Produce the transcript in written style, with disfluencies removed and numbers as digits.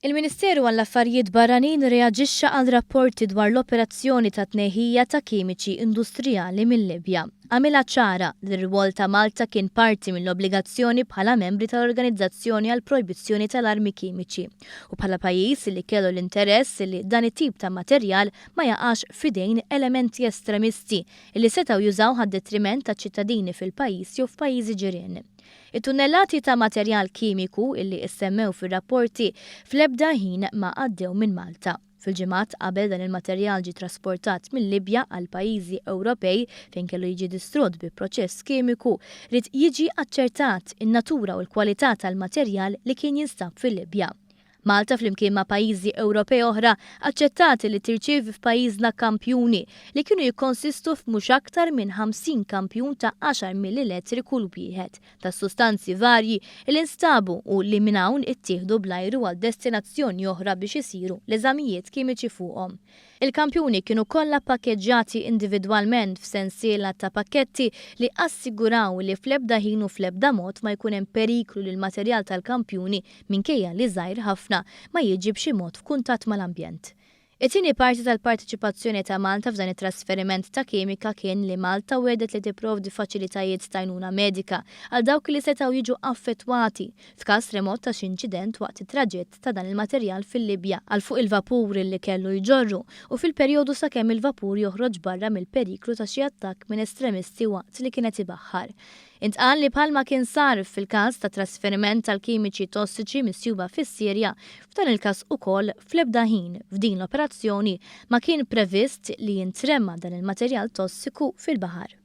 Il-Ministeru għall-Affarijiet Barranin reaġixxa għal rapporti dwar l-operazzjoni ta' tneħħija ta' kimiċi industrijali mill-Libja. Għamilha ċara li r-rwol ta' Malta kien parti mill-obbligazzjoni bħala membri tal-Organizzazzjoni għal projbizzjoni tal-armi kimiċi u bħala pajjiż li kellu l-interess li dan it-tip ta' materjal ma jaqax fidejn elementi estremisti li setgħu jużaw ħad-detriment ta' ċittadini fil-pajjiż jew f'pajjiżi ġirien. It-tunnellati ta' materjal kimiku illi issemmew fir-rapporti fl-ebda ħin ma għaddew minn Malta. Fil-ġimgħat qabel dan il-materjal ġie trasportat mill-Libja għal pajjiżi Ewropej fejn kellu jiġi distrutt bi proċess kimiku rid jiġi aċċertat in-natura u l-kwalità tal-materjal li kien jinstab fil-Libja. Malta flimkien ma' pajjiżi Ewropej oħra aċċettati li tirċievi f'pajjiżna kampjuni li kienu jikkonsistu f'mhux aktar minn 50 kampjun ta' 10 millilitri kull wieħed ta' sustanzi varji li nstabu u li minn hawn ittieħdu bl-ajru għal destinazzjoni oħra biex isiru l-eżamijiet kimiċi fuqhom. Il-kampjuni kienu kollha pakkeġġjati individwalment f'sensiela ta' pakketti li assiguraw li fl-ebda ħin u fl-ebda mod ma jkun hemm periklu lil materjal tal-kampjuni minkejja li żgħir ħafna ma jiġi b'xi mod f'kuntatt mal-ambjent. It-tieni parti tal-partiċipazzjoni ta' Malta f'dan it-trasferiment ta' kimika kien li Malta wedet li tipprovdi faċilitajiet ta' għajnuna medika għal dawk li setgħu jiġu affettwati f'każ remot ta' xi inċident waqt it-traġett ta' dan il-materjal fil-Libja għal fuq il-vapur li kellu jġorru u fil-perjodu sakemm il-vapur joħroġ barra mill-periklu ta' xi attakk minn estremisti waqt li kienet ibaħħar. Intqal li bħalma kien sar fil-każ ta' trasferiment tal-kimiċi tossiċi misjuba fis-Sirja, f'dan il-każ ukoll fl-ebda ħin f'din l-operazzjoni ma kien previst li jintremma dan il-materjal tossiku fil-baħar.